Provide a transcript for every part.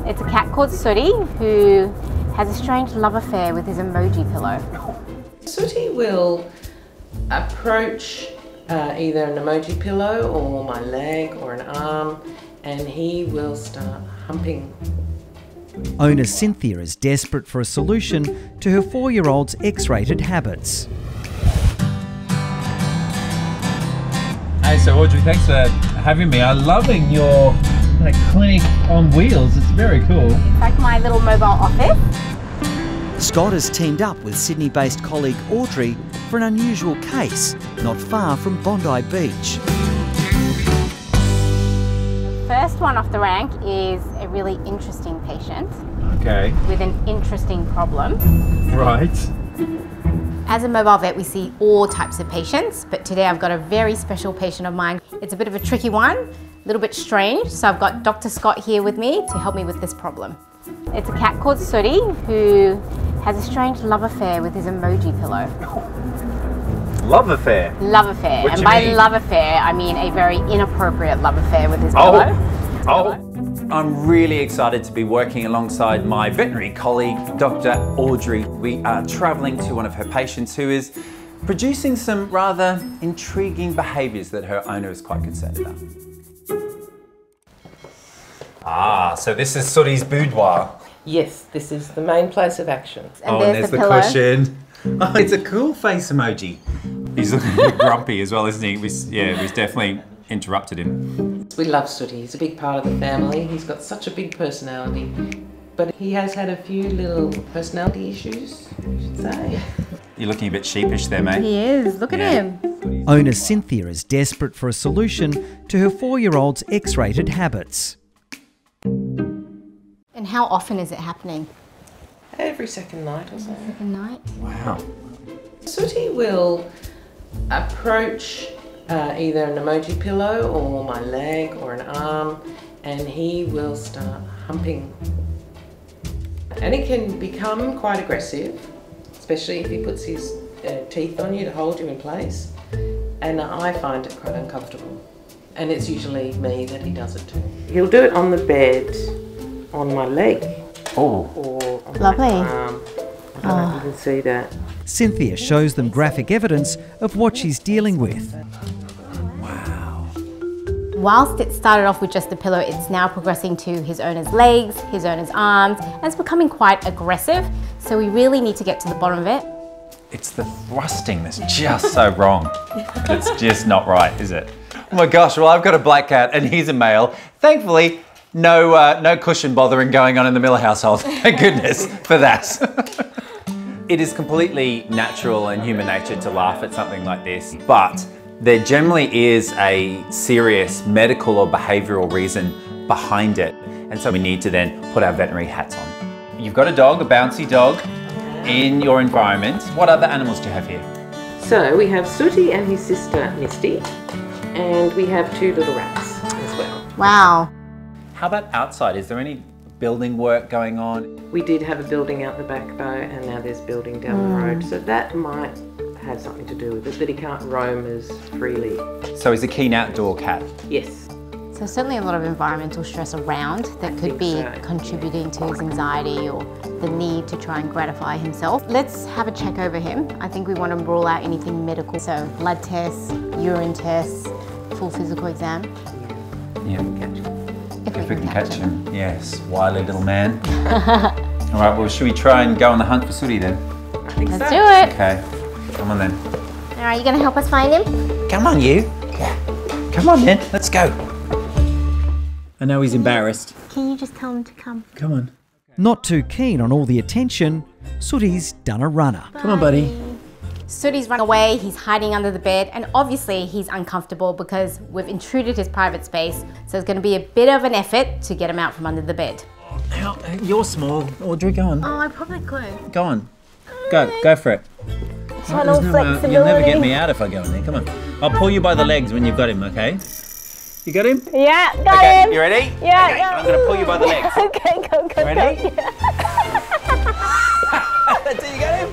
It's a cat called Sooty who has a strange love affair with his emoji pillow. Sooty will approach either an emoji pillow or my leg or an arm, and he will start humping. Owner Cynthia is desperate for a solution to her 4-year-old's X-rated habits. Hey, so Audrey, thanks for having me. I'm loving your clinic on wheels. It's very cool. It's like my little mobile office. Scott has teamed up with Sydney-based colleague Audrey for an unusual case not far from Bondi Beach. First one off the rank is a really interesting patient. Okay. With an interesting problem. Right. As a mobile vet, we see all types of patients, but today I've got a very special patient of mine. It's a bit of a tricky one, a little bit strange, so I've got Dr. Scott here with me to help me with this problem. It's a cat called Sooty who has a strange love affair with his emoji pillow. Love affair? Love affair. What and do by you mean? love affair, I mean a very inappropriate love affair with his pillow. I'm really excited to be working alongside my veterinary colleague, Dr. Audrey. We are travelling to one of her patients who is producing some rather intriguing behaviours that her owner is quite concerned about. Ah, so this is Sooty's boudoir. Yes, this is the main place of action. And there's the pillow. cushion. Oh, it's a cool face emoji. He's looking a bit grumpy as well, isn't he? We've definitely interrupted him. We love Sooty. He's a big part of the family. He's got such a big personality, but he has had a few little personality issues, I should say. You're looking a bit sheepish there, mate. He is, look at him. Owner Cynthia is desperate for a solution to her 4-year-old's X-rated habits. And how often is it happening? Every second night or so. Second night? Wow. Sooty will approach either an emoji pillow or my leg or an arm, and he will start humping. And it can become quite aggressive, especially if he puts his teeth on you to hold you in place, and I find it quite uncomfortable. And it's usually me that he does it to. He'll do it on the bed, on my leg, or on Lovely. my arm. I don't know if you can see that. Cynthia shows them graphic evidence of what she's dealing with. Whilst it started off with just the pillow, it's now progressing to his owner's legs, his owner's arms, and it's becoming quite aggressive. So we really need to get to the bottom of it. It's the thrusting that's just so wrong. It's just not right, is it? Oh my gosh, well, I've got a black cat and he's a male. Thankfully, no cushion bothering going on in the Miller household. Thank goodness for that. It is completely natural and human nature to laugh at something like this, but there generally is a serious medical or behavioural reason behind it. And so we need to then put our veterinary hats on. You've got a dog, a bouncy dog, in your environment. What other animals do you have here? So we have Sooty and his sister Misty, and we have 2 little rats as well. Wow. How about outside? Is there any building work going on? We did have a building out the back though, and now there's building down the road, so that might have something to do with it, that he can't roam as freely. So he's a keen outdoor cat. Yes. So certainly a lot of environmental stress around that could be contributing to his anxiety or the need to try and gratify himself. Let's have a check over him. I think we want to rule out anything medical. So blood tests, urine tests, full physical exam. Yeah. If we can catch him. Yes, wily little man. All right, well, should we try and go on the hunt for Sooty then? I think Let's so. do it. Okay, come on then. All right, you going to help us find him? Come on, you. Yeah. Come on then, let's go. I know he's embarrassed. Can you just tell him to come? Come on. Not too keen on all the attention, Sooty's done a runner. Come on, buddy. Sooty's run away, he's hiding under the bed, and obviously he's uncomfortable because we've intruded his private space, so it's going to be a bit of an effort to get him out from under the bed. You're small. Audrey, go on. Oh, I probably could. Go on. Go for it. Tunnel flexibility. You'll never get me out if I go in there. Come on. I'll pull you by the legs when you've got him, okay? You got him? Yeah, got okay, him. You ready? Yeah, okay, I'm going to pull you by the legs. Okay, go. Ready? Go, yeah. That's it, you got him?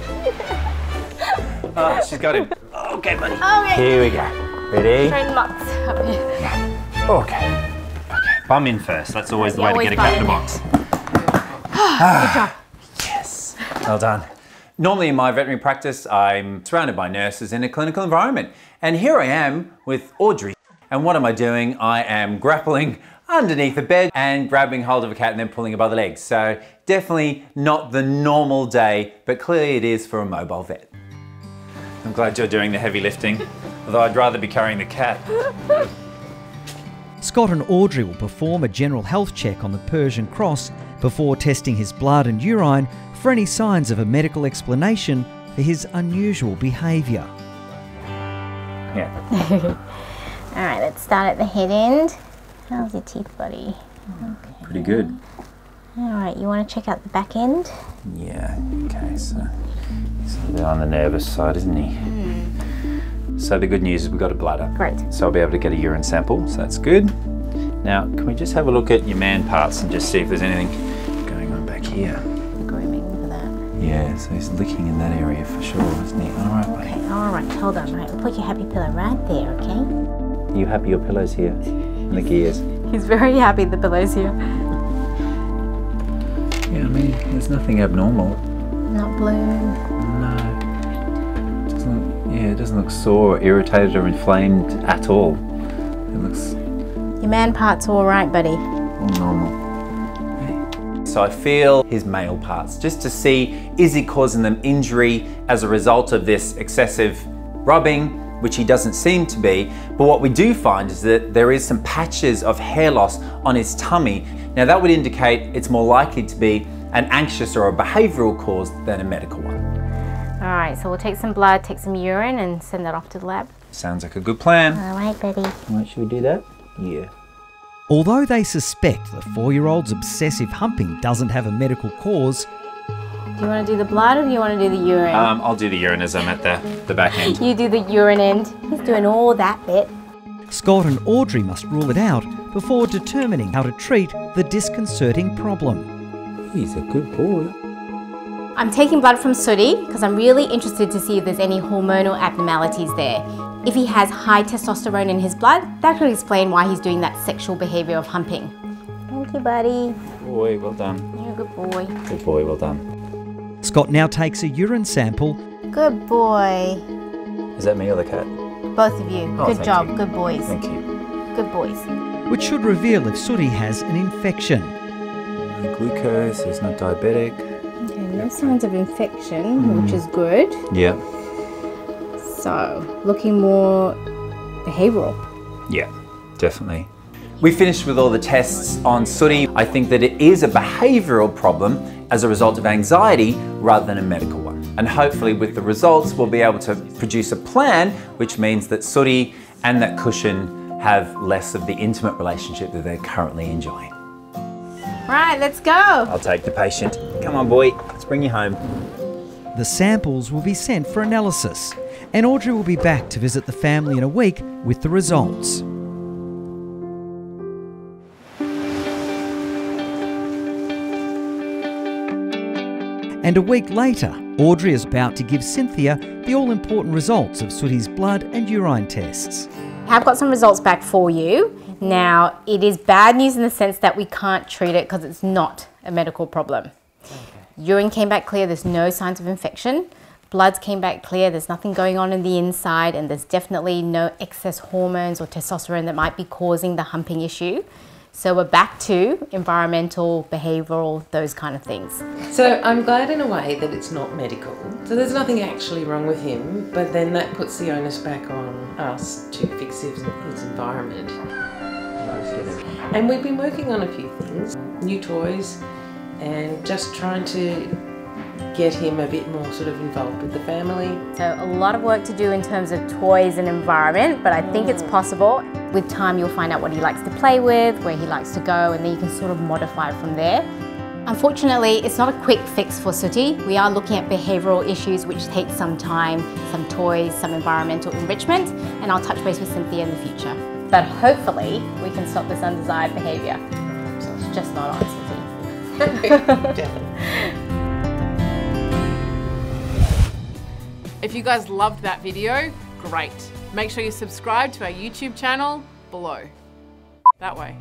Oh, she's got him. Okay, buddy. Okay. Here we go. Ready? Train him up. Okay. Bum in first. That's always the way to get a cat in a box. Good job. Yes, well done. Normally in my veterinary practice, I'm surrounded by nurses in a clinical environment. And here I am with Audrey. And what am I doing? I am grappling underneath the bed and grabbing hold of a cat and then pulling her by the legs. So definitely not the normal day, but clearly it is for a mobile vet. I'm glad you're doing the heavy lifting, although I'd rather be carrying the cat. Scott and Audrey will perform a general health check on the Persian cross before testing his blood and urine for any signs of a medical explanation for his unusual behaviour. Yeah. All right, let's start at the head end. How's your teeth, buddy? Okay. Pretty good. All right, you want to check out the back end? Yeah, okay, so he's a bit on the nervous side, isn't he? So the good news is we've got a bladder. Great. So I'll be able to get a urine sample, so that's good. Now, can we just have a look at your man parts and just see if there's anything going on back here? The grooming for that. Yeah, so he's licking in that area for sure, isn't he? All right, buddy. Okay, all right, hold on. Right, we'll put your happy pillow right there, okay? Are you happy your pillow's here? And the gears? He's very happy the pillow's here. Yeah, I mean, there's nothing abnormal. Not blue. No. It doesn't look sore or irritated or inflamed at all. It looks Your man part's all right, buddy. all normal. So I feel his male parts just to see, is he causing them injury as a result of this excessive rubbing, which he doesn't seem to be. But what we do find is that there is some patches of hair loss on his tummy. Now that would indicate it's more likely to be an anxious or a behavioural cause than a medical one. All right, so we'll take some blood, take some urine and send that off to the lab. Sounds like a good plan. All right, buddy. Right, should we do that? Yeah. Although they suspect the 4-year-old's obsessive humping doesn't have a medical cause, Do you want to do the blood or do you want to do the urine? I'll do the urine as I'm at the back end. You do the urine end. He's doing all that bit. Scott and Audrey must rule it out before determining how to treat the disconcerting problem. He's a good boy. I'm taking blood from Sooty because I'm really interested to see if there's any hormonal abnormalities there. If he has high testosterone in his blood, that could explain why he's doing that sexual behaviour of humping. Thank you, buddy. Boy, well done. You're a good boy. Good boy, well done. Scott now takes a urine sample. Good boy. Is that me or the cat? Both of you. Oh, Good thank job. you. Good boys. Thank you. Good boys. Which should reveal if Sooty has an infection. No glucose, he's not diabetic. Okay, no signs of infection, which is good. Yeah. So, looking more behavioural. Yeah, definitely. We finished with all the tests on Sooty. I think that it is a behavioural problem as a result of anxiety rather than a medical one. And hopefully with the results, we'll be able to produce a plan, which means that Sooty and that cushion have less of the intimate relationship that they're currently enjoying. Right, let's go. I'll take the patient. Come on, boy, let's bring you home. The samples will be sent for analysis, and Audrey will be back to visit the family in a week with the results. And a week later, Audrey is about to give Cynthia the all-important results of Sooty's blood and urine tests. I've got some results back for you. Now, it is bad news in the sense that we can't treat it because it's not a medical problem. Okay. Urine came back clear, there's no signs of infection. Bloods came back clear, there's nothing going on in the inside, and there's definitely no excess hormones or testosterone that might be causing the humping issue. So we're back to environmental, behavioural, those kind of things. So I'm glad in a way that it's not medical. So there's nothing actually wrong with him, but then that puts the onus back on us to fix his environment. And we've been working on a few things, new toys, and just trying to get him a bit more sort of involved with the family. So a lot of work to do in terms of toys and environment, but I think it's possible. With time, you'll find out what he likes to play with, where he likes to go, and then you can sort of modify it from there. Unfortunately, it's not a quick fix for Sooty. We are looking at behavioural issues which take some time, some toys, some environmental enrichment, and I'll touch base with Cynthia in the future. But hopefully, we can stop this undesired behaviour. So it's just not on Sooty. Definitely. If you guys loved that video, great. Make sure you subscribe to our YouTube channel below. That way.